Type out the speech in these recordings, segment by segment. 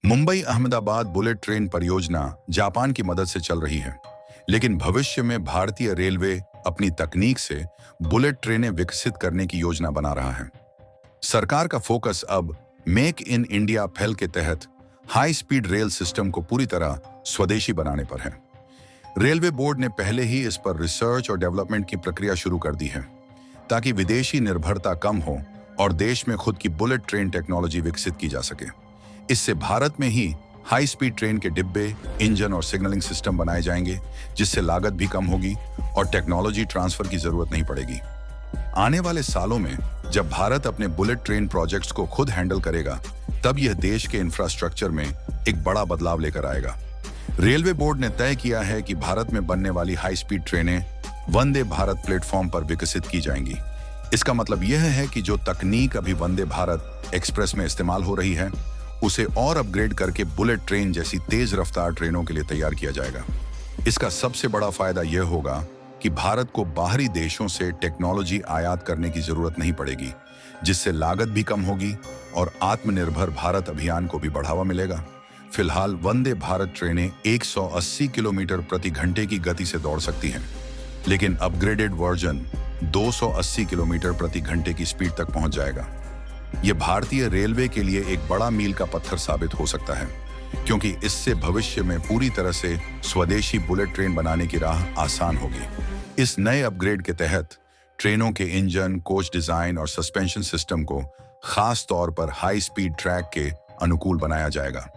Mumbai Ahmedabad bullet train परियोजना Japan की मदद से चल रही है, लेकिन भविष्य में भारतीय रेलवे अपनी तकनीक से बुलेट ट्रेनें विकसित करने की योजना बना रहा है। सरकार का फोकस अब मेक इन इंडिया पहल के तहत हाई स्पीड रेल सिस्टम को पूरी तरह स्वदेशी बनाने पर है। रेलवे बोर्ड ने पहले ही इस पर रिसर्च और डेवलपमेंट की प्रक्रिया शुरू कर दी है, ताकि विदेशी निर्भरता कम हो और देश में खुद की बुलेट ट्रेन टेक्नोलॉजी विकसित की जा सके। इससे भारत में ही हाई स्पीड ट्रेन के डिब्बे, इंजन और सिग्नलिंग सिस्टम बनाए जाएंगे, जिससे लागत भी कम होगी और टेक्नोलॉजी ट्रांसफर की जरूरत नहीं पड़ेगी। आने वाले सालों में जब भारत अपने बुलेट ट्रेन प्रोजेक्ट्स को खुद हैंडल करेगा, तब यह देश के इंफ्रास्ट्रक्चर में एक बड़ा बदलाव लेकर आएगा। रेलवे बोर्ड ने तय किया है कि भारत में बनने वाली हाई स्पीड ट्रेनें वंदे भारत प्लेटफॉर्म पर विकसित की जाएंगी। इसका मतलब यह है कि जो तकनीक अभी वंदे भारत एक्सप्रेस में इस्तेमाल हो रही है, उसे और अपग्रेड करके बुलेट ट्रेन जैसी तेज रफ्तार ट्रेनों के लिए तैयार किया जाएगा। इसका सबसे बड़ा फायदा यह होगा कि भारत को बाहरी देशों से टेक्नोलॉजी आयात करने की जरूरत नहीं पड़ेगी, जिससे लागत भी कम होगी और आत्मनिर्भर भारत अभियान को भी बढ़ावा मिलेगा। फिलहाल वंदे भारत ट्रेनें 180 किलोमीटर प्रति घंटे की गति से दौड़ सकती हैं, लेकिन अपग्रेडेड वर्जन 280 किलोमीटर प्रति घंटे की स्पीड तक पहुंच जाएगा। यह भारतीय रेलवे के लिए एक बड़ा मील का पत्थर साबित हो सकता है, क्योंकि इससे भविष्य में पूरी तरह से स्वदेशी बुलेट ट्रेन बनाने की राह आसान होगी। इस नए अपग्रेड के तहत ट्रेनों के इंजन, कोच डिजाइन और सस्पेंशन सिस्टम को खास तौर पर हाई स्पीड ट्रैक के अनुकूल बनाया जाएगा।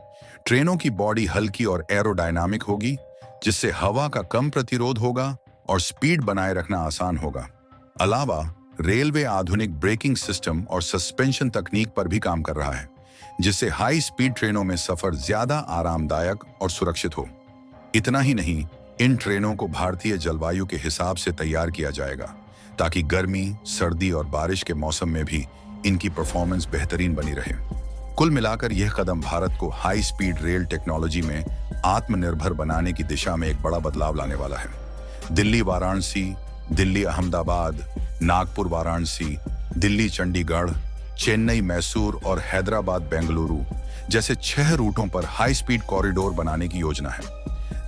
ट्रेनों की बॉडी हल्की और एरोडायनामिक होगी, जिससे हवा का कम प्रतिरोध होगा और स्पीड बनाए रखना आसान होगा। अलावा रेलवे आधुनिक ब्रेकिंग सिस्टम और सस्पेंशन तकनीक पर भी काम कर रहा है, जिससे हाई स्पीड ट्रेनों में सफर ज्यादा आरामदायक और सुरक्षित हो। इतना ही नहीं, इन ट्रेनों को भारतीय जलवायु के हिसाब से तैयार किया जाएगा, ताकि गर्मी, सर्दी और बारिश के मौसम में भी इनकी परफॉर्मेंस बेहतरीन बनी रहे। कुल मिलाकर यह कदम भारत को हाई स्पीड रेल टेक्नोलॉजी में आत्मनिर्भर बनाने की दिशा में एक बड़ा बदलाव लाने वाला है। दिल्ली वाराणसी, दिल्ली अहमदाबाद, नागपुर वाराणसी, दिल्ली चंडीगढ़, चेन्नई मैसूर और हैदराबाद बेंगलुरु जैसे 6 रूटों पर हाई स्पीड कॉरिडोर बनाने की योजना है,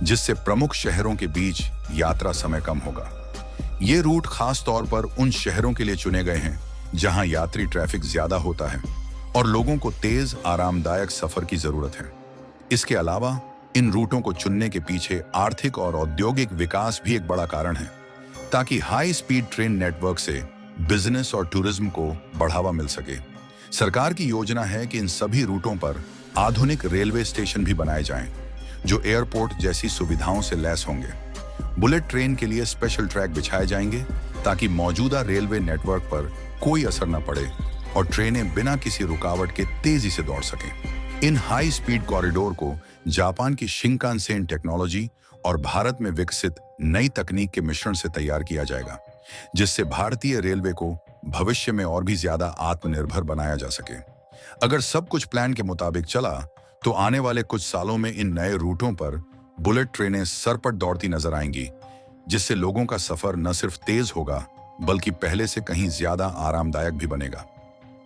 जिससे प्रमुख शहरों के बीच यात्रा समय कम होगा। ये रूट खास तौर पर उन शहरों के लिए चुने गए हैं जहां यात्री ट्रैफिक ज्यादा होता है और लोगों को तेज, आरामदायक सफर की जरूरत है। इसके अलावा इन रूटों को चुनने के पीछे आर्थिक और औद्योगिक विकास भी एक बड़ा कारण है, ताकि हाई स्पीड ट्रेन नेटवर्क से बिजनेस और टूरिज्म को बढ़ावा मिल सके। सरकार की योजना है कि इन सभी रूटों पर आधुनिक रेलवे स्टेशन भी बनाए जाएं, जो एयरपोर्ट जैसी सुविधाओं से लैस होंगे। बुलेट ट्रेन के लिए स्पेशल ट्रैक बिछाए जाएंगे, ताकि मौजूदा रेलवे नेटवर्क पर कोई असर न पड़े और ट्रेनें बिना किसी रुकावट के तेजी से दौड़ सकें। इन हाई स्पीड कॉरिडोर को जापान की शिंकानसेन टेक्नोलॉजी और भारत में विकसित नई तकनीक के मिश्रण से तैयार किया जाएगा, जिससे भारतीय रेलवे को भविष्य में और भी ज्यादा आत्मनिर्भर बनाया जा सके। अगर सब कुछ प्लान के मुताबिक चला, तो आने वाले कुछ सालों में इन नए रूटों पर बुलेट ट्रेनें सरपट दौड़ती नजर आएंगी, जिससे लोगों का सफर न सिर्फ तेज होगा, बल्कि पहले से कहीं ज्यादा आरामदायक भी बनेगा।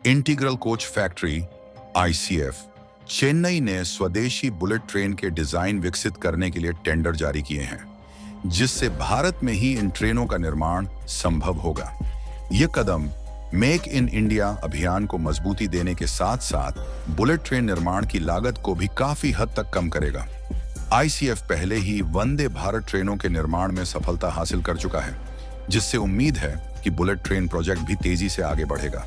Integral coach factory (ICF) Chennai ने स्वदेशी बुलेट ट्रेन के डिजाइन विकसित करने के लिए टेंडर जारी किए हैं, जिससे भारत में ही इन ट्रेनों का निर्माण संभव होगा। यह कदम मेक इन इंडिया अभियान को मजबूती देने के साथ साथ बुलेट ट्रेन निर्माण की लागत को भी काफी हद तक कम करेगा। ICF पहले ही वंदे भारत ट्रेनों के निर्माण में सफलता हासिल कर चुका है, जिससे उम्मीद है कि बुलेट ट्रेन प्रोजेक्ट भी तेजी से आगे बढ़ेगा।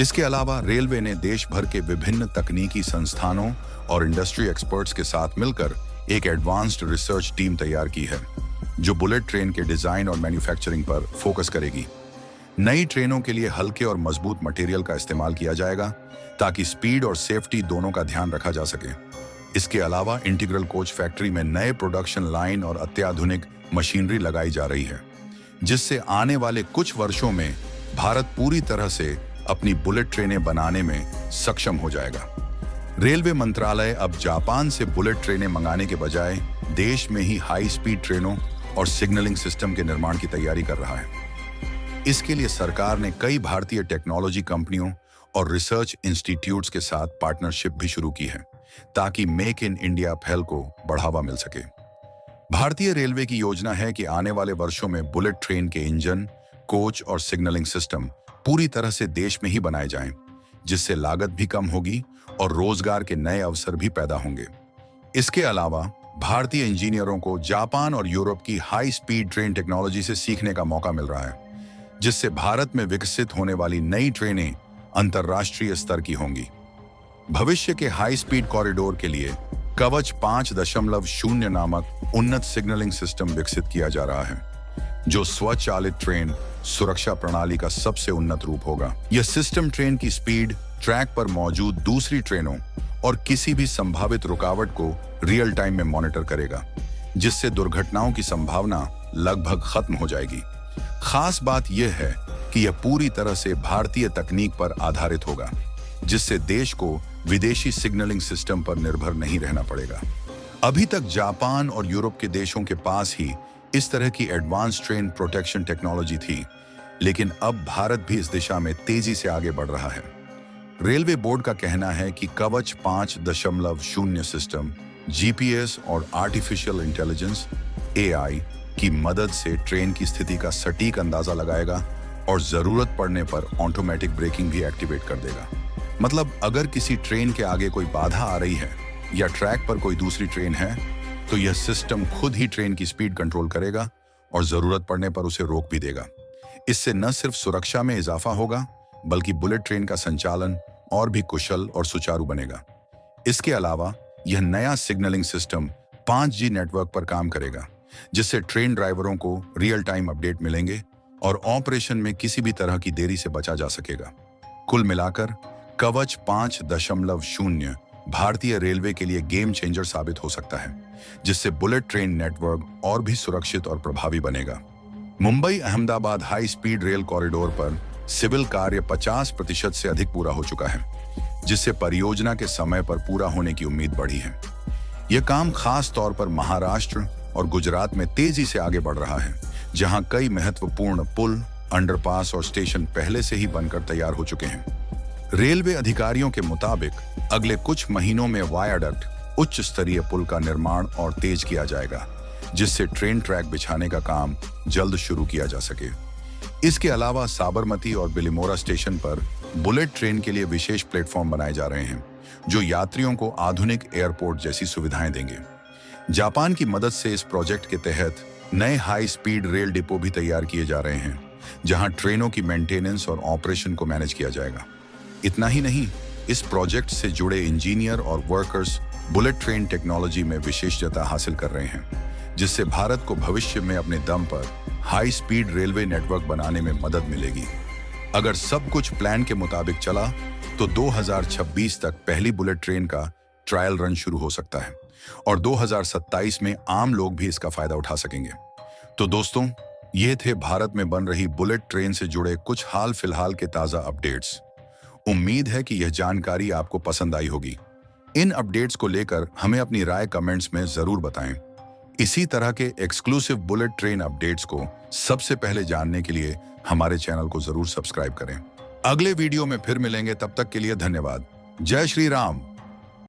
इसके अलावा रेलवे ने देश भर के विभिन्न तकनीकी संस्थानों और इंडस्ट्री एक्सपर्ट्स के साथ मिलकर एक एडवांस्ड रिसर्च टीम तैयार की है, जो बुलेट ट्रेन के डिजाइन और मैन्युफैक्चरिंग पर फोकस करेगी। नई ट्रेनों के लिए हल्के और मजबूत मटेरियल का इस्तेमाल किया जाएगा, ताकि स्पीड और सेफ्टी दोनों का ध्यान रखा जा सके। इसके अलावा इंटीग्रल कोच फैक्ट्री में नए प्रोडक्शन लाइन और अत्याधुनिक मशीनरी लगाई जा रही है, जिससे आने वाले कुछ वर्षों में भारत पूरी तरह से अपनी बुलेट ट्रेनें बनाने में सक्षम हो जाएगा। रेलवे मंत्रालय अब जापान से बुलेट ट्रेनें मंगाने के बजाय देश में ही हाई स्पीड ट्रेनों और सिग्नलिंग सिस्टम के निर्माण की तैयारी कर रहा है। इसके लिए सरकार ने कई भारतीय टेक्नोलॉजी कंपनियों और रिसर्च इंस्टीट्यूट्स के साथ पार्टनरशिप भी शुरू की है, ताकि मेक इन इंडिया पहल को बढ़ावा मिल सके। भारतीय रेलवे की योजना है कि आने वाले वर्षों में बुलेट ट्रेन के इंजन, कोच और सिग्नलिंग सिस्टम पूरी तरह से देश में ही बनाए जाएं, जिससे लागत भी कम होगी और रोजगार के नए अवसर भी पैदा होंगे। इसके अलावा भारतीय इंजीनियरों को जापान और यूरोप की हाई स्पीड ट्रेन टेक्नोलॉजी से सीखने का मौका मिल रहा है, जिससे भारत में विकसित होने वाली नई ट्रेनें अंतर्राष्ट्रीय स्तर की होंगी। भविष्य के हाई स्पीड कॉरिडोर के लिए कवच 5.0 नामक उन्नत सिग्नलिंग सिस्टम विकसित किया जा रहा है, जो स्वचालित ट्रेन सुरक्षा प्रणाली का सबसे उन्नत रूप होगा। यह सिस्टम ट्रेन की स्पीड, ट्रैक पर मौजूद दूसरी ट्रेनों और किसी भी संभावित रुकावट को रियल टाइम में मॉनिटर करेगा, जिससे दुर्घटनाओं की संभावना लगभग खत्म हो जाएगी। खास बात यह है कि यह पूरी तरह से भारतीय तकनीक पर आधारित होगा, जिससे देश को विदेशी सिग्नलिंग सिस्टम पर निर्भर नहीं रहना पड़ेगा। अभी तक जापान और यूरोप के देशों के पास ही इस तरह की एडवांस ट्रेन प्रोटेक्शन टेक्नोलॉजी थी, लेकिन अब भारत भी इस दिशा में तेजी से आगे बढ़ रहा है। रेलवे बोर्ड का कहना है कि कवच 5.0 सिस्टम जीपीएस और आर्टिफिशियल इंटेलिजेंस एआई की मदद से ट्रेन की स्थिति का सटीक अंदाजा लगाएगा और जरूरत पड़ने पर ऑटोमेटिक ब्रेकिंग भी एक्टिवेट कर देगा। मतलब अगर किसी ट्रेन के आगे कोई बाधा आ रही है या ट्रैक पर कोई दूसरी ट्रेन है, तो यह सिस्टम खुद ही ट्रेन की स्पीड कंट्रोल करेगा और जरूरत पड़ने पर उसे रोक भी देगा। इससे न सिर्फ सुरक्षा में इजाफा होगा, बल्कि बुलेट ट्रेन का संचालन और भी कुशल और सुचारू बनेगा। इसके अलावा यह नया सिग्नलिंग सिस्टम 5G नेटवर्क पर काम करेगा, जिससे ट्रेन ड्राइवरों को रियल टाइम अपडेट मिलेंगे और ऑपरेशन में किसी भी तरह की देरी से बचा जा सकेगा। कुल मिलाकर कवच 5.0 भारतीय रेलवे के लिए गेम चेंजर साबित हो सकता है, जिससे बुलेट ट्रेन नेटवर्क और भी सुरक्षित और प्रभावी बनेगा। Mumbai Ahmedabad high speed rail corridor पर सिविल कार्य 50% से अधिक पूरा हो चुका है, जिससे परियोजना के समय पर पूरा होने की उम्मीद बढ़ी है। यह काम खास तौर पर महाराष्ट्र और गुजरात में तेजी से आगे बढ़ रहा है, जहां कई महत्वपूर्ण पुल, अंडरपास और स्टेशन पहले से ही बनकर तैयार हो चुके हैं। रेलवे अधिकारियों के मुताबिक अगले कुछ महीनों में वायाडक्ट, उच्च स्तरीय पुल का निर्माण और तेज किया जाएगा, जिससे ट्रेन ट्रैक बिछाने का काम जल्द शुरू किया जा सके। इसके अलावा साबरमती और बिलिमोरा स्टेशन पर बुलेट ट्रेन के लिए विशेष प्लेटफॉर्म बनाए जा रहे हैं, जो यात्रियों को आधुनिक एयरपोर्ट जैसी सुविधाएं देंगे। जापान की मदद से इस प्रोजेक्ट के तहत नए हाई स्पीड रेल डिपो भी तैयार किए जा रहे हैं, जहां ट्रेनों की मेंटेनेंस और ऑपरेशन को मैनेज किया जाएगा। इतना ही नहीं, इस प्रोजेक्ट से जुड़े इंजीनियर और वर्कर्स बुलेट ट्रेन टेक्नोलॉजी में विशेषज्ञता हासिल कर रहे हैं, जिससे भारत को भविष्य में अपने दम पर हाई स्पीड रेलवे नेटवर्क बनाने में मदद मिलेगी। अगर सब कुछ प्लान के मुताबिक चला, तो 2026 तक पहली बुलेट ट्रेन का ट्रायल रन शुरू हो सकता है और 2027 में आम लोग भी इसका फायदा उठा सकेंगे। तो दोस्तों, ये थे भारत में बन रही बुलेट ट्रेन से जुड़े कुछ हाल फिलहाल के ताजा अपडेट्स। उम्मीद है कि यह जानकारी आपको पसंद आई होगी। इन अपडेट्स को लेकर हमें अपनी राय कमेंट्स में जरूर बताएं। इसी तरह के एक्सक्लूसिव बुलेट ट्रेन अपडेट्स को सबसे पहले जानने के लिए हमारे चैनल को जरूर सब्सक्राइब करें। अगले वीडियो में फिर मिलेंगे, तब तक के लिए धन्यवाद। जय श्री राम।